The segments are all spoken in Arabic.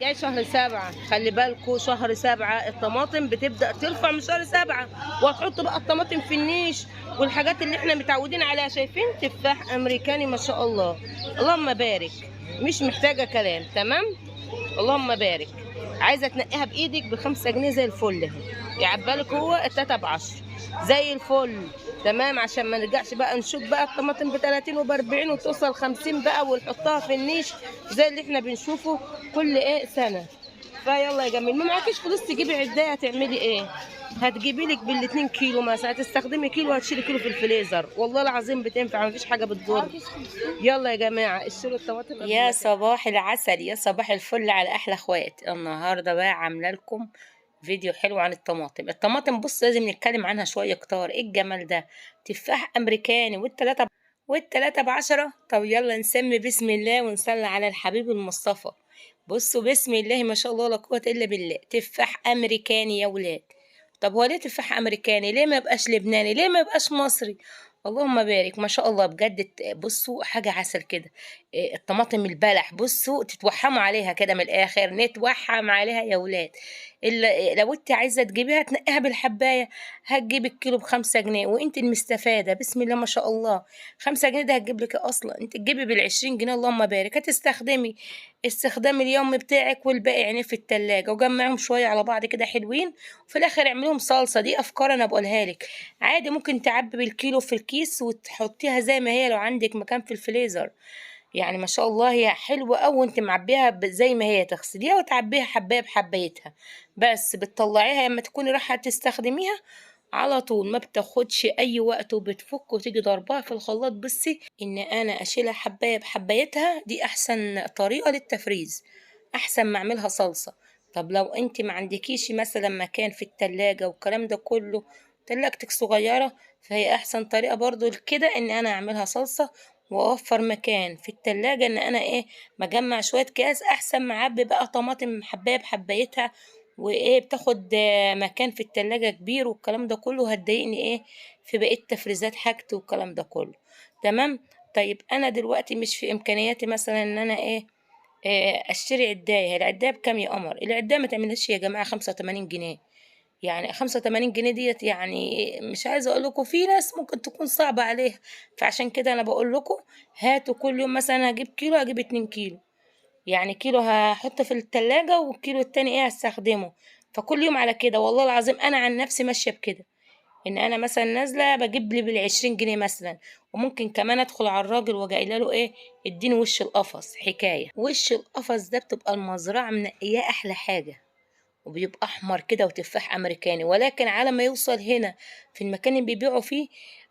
جاي شهر 7، خلي بالكوا شهر 7 الطماطم بتبدأ ترفع من شهر 7، وهتحطوا بقى الطماطم في النيش والحاجات اللي احنا متعودين عليها. شايفين تفاح امريكاني ما شاء الله، اللهم بارك، مش محتاجة كلام. تمام، اللهم بارك. عايزة تنقيها بايدك ب5 جنيه زي الفل اهي، يعبالك هو التلاتة ب10 زي الفل. تمام، عشان ما نرجعش بقى نشوف بقى الطماطم ب30 وب40 وتوصل 50 بقى ونحطها في النيش زي اللي احنا بنشوفه كل سنة. فيلا يا جميل، ما معكيش فلوس تجيبي عدايه هتعملي ايه؟ هتجيبي لك بال2 كيلو مثلا، هتستخدمي كيلو هتشيلي كيلو في الفريزر، والله العظيم بتنفع، مفيش حاجه بتضر. يلا يا جماعه اشتروا الطماطم قبل يا صباح العسل، يا صباح الفل على احلى اخوات. النهارده بقى عامله لكم فيديو حلو عن الطماطم. بص لازم نتكلم عنها شويه كتار. ايه الجمال ده؟ تفاح امريكاني والتلاتة ب10. طب يلا نسمي بسم الله ونصلي على الحبيب المصطفى. بصوا بسم الله ما شاء الله لا قوة إلا بالله. تفاح أمريكاني يا ولاد. طب هو ليه تفاح أمريكاني؟ ليه ما يبقاش لبناني؟ ليه ما يبقاش مصري؟ اللهم بارك ما شاء الله بجد. بصوا حاجة عسل كده. الطماطم البلح بصوا تتوحموا عليها كده، من الآخر نتوحم عليها يا ولاد. لو انت عايزة تجيبيها تنقيها بالحباية، هتجيب الكيلو ب5 جنيه وانت المستفادة. بسم الله ما شاء الله. 5 جنيه ده هتجيب لك اصلا، انت تجيبي بال20 جنيه اللهم بارك. هتستخدمي استخدام اليوم بتاعك والباقي يعني في التلاجة، وجمعهم شوية على بعض كده حلوين، وفي الاخر اعمليهم صلصة. دي افكار انا بقولها لك. عادي ممكن تعبي بالكيلو في الكيس وتحطيها زي ما هي لو عندك مكان في الفريزر. يعني ما شاء الله هي حلوة أوي وانت معبيها زي ما هي، تغسليها وتعبيها حباية بحبايتها، بس بتطلعيها لما تكوني رايحة تستخدميها على طول، ما بتاخدش اي وقت وبتفك وتيجي ضربها في الخلاط. بصي ان انا اشيلها حبايه بحبايتها دي احسن طريقه للتفريز، احسن ما اعملها صلصه. طب لو انت ما عندكيش مثلا مكان في التلاجة والكلام ده كله، تلاجتك صغيره، فهي احسن طريقه برضو كده ان انا اعملها صلصه، واوفر مكان في التلاجة ان انا مجمع شويه كاس، احسن ما اعبي بقى طماطم حبايه بحبايتها بتاخد مكان في التلاجة كبير، والكلام ده كله هتضايقني في بقية تفريزات حاجتي والكلام ده كله. تمام. طيب انا دلوقتي مش في امكانياتي مثلا ان انا اشتري عداية. العداية بكام يا قمر؟ العداية ما تعملش يا جماعة 85 جنيه. يعني 85 جنيه ديت، يعني مش عايزة اقول لكم في ناس ممكن تكون صعبة عليها، فعشان كده انا بقول لكم هاتوا كل يوم مثلا هجيب كيلو، هجيب 2 كيلو. يعني كيلو هحطه في التلاجة والكيلو التاني هستخدمه. فكل يوم على كده، والله العظيم انا عن نفسي ماشية بكده، ان انا مثلا نازلة بجيب لي بال20 جنيه مثلا. وممكن كمان ادخل على الراجل واجي قايله له اديني وش القفص. حكاية وش القفص ده بتبقى المزرعة منقياه احلى حاجة، وبيبقى احمر كده وتفاح امريكاني. ولكن على ما يوصل هنا في المكان اللي بيبيعوا فيه،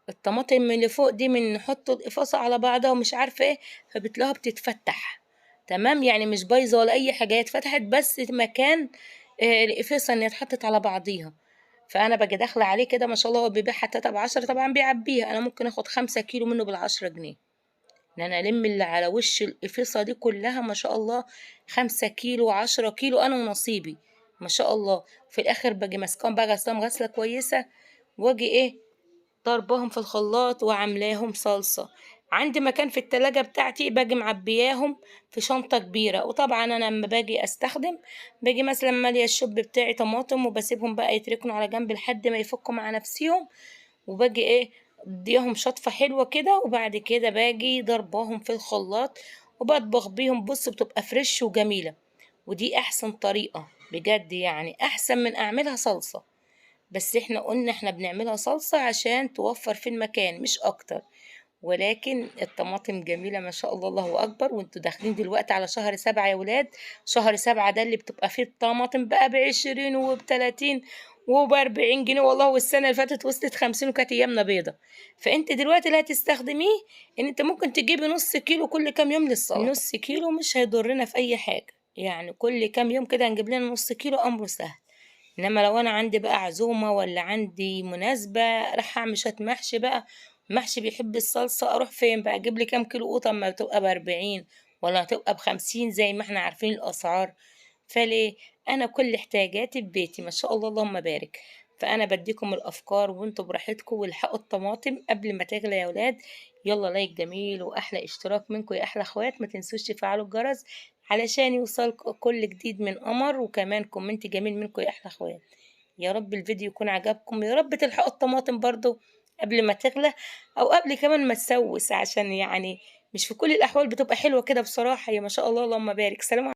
الطماطم من اللي فوق دي من نحط القفاصة على بعضها ومش عارفة فبتلاقيها بتتفتح. تمام، يعني مش بايظة ولا اي حاجة، هي اتفتحت بس مكان القفاصة ان اتحطت على بعضيها. فانا باجي داخله عليه كده ما شاء الله، هو بيبيعها تلاتة ب10 طبعا بيعبيها، انا ممكن اخد 5 كيلو منه بال10 جنيه، ان انا الم اللي على وش القفيصه دي كلها ما شاء الله. 5 كيلو 10 كيلو انا ونصيبي ما شاء الله. في الاخر باجي ماسكاهم بقى غسلهم غسله كويسه، واجي ضربهم في الخلاط وعاملاهم صلصه. عندي مكان في التلاجة بتاعتي باجي معبياهم في شنطة كبيرة. وطبعا أنا لما باجي أستخدم باجي مثلا مالية الشوب بتاعي طماطم، وبسيبهم بقى يتركنوا على جنب لحد ما يفكوا مع نفسيهم، وباجي اديهم شطفة حلوة كده، وبعد كده باجي ضرباهم في الخلاط وبطبخ بيهم. بص بتبقى فريش وجميلة، ودي احسن طريقة بجد، يعني احسن من اعملها صلصة. بس احنا قلنا احنا بنعملها صلصة عشان توفر في المكان مش اكتر. ولكن الطماطم جميلة ما شاء الله، الله أكبر. وانتوا داخلين دلوقتي على شهر 7 يا ولاد. شهر 7 ده اللي بتبقى فيه الطماطم بقى ب20 وب30 وب40 جنيه، والله والسنة اللي فاتت وصلت 50 وكانت أيامنا بيضة. فانت دلوقتي اللي هتستخدميه ان انت ممكن تجيبي نص كيلو كل كام يوم للسلطة. نص كيلو مش هيضرنا في أي حاجة، يعني كل كام يوم كده هنجيب لنا نص كيلو، أمره سهل. انما لو انا عندي بقى عزومه ولا عندي مناسبه راح اعمل شويه محشي بقى، محشي بيحب الصلصه، اروح فين بقى اجيب لي كام كيلو قوطه اما بتبقى ب40 ولا هتبقى ب50 زي ما احنا عارفين الاسعار. فليه؟ انا كل احتياجاتي ببيتي ما شاء الله اللهم بارك. فانا بديكم الافكار وانتوا براحتكم، والحقوا الطماطم قبل ما تغلى يا ولاد. يلا لايك جميل واحلى اشتراك منكم يا احلى اخوات، ما تنسوش تفعلوا الجرس علشان يوصلك كل جديد من قمر، وكمان كومنت جميل منكم يا احلى اخوات. يا رب الفيديو يكون عجبكم، يا رب تلحقوا الطماطم برضو قبل ما تغلى، او قبل كمان ما تسوس، عشان يعني مش في كل الاحوال بتبقى حلوة كده بصراحة. يا ما شاء الله اللهم بارك. سلام.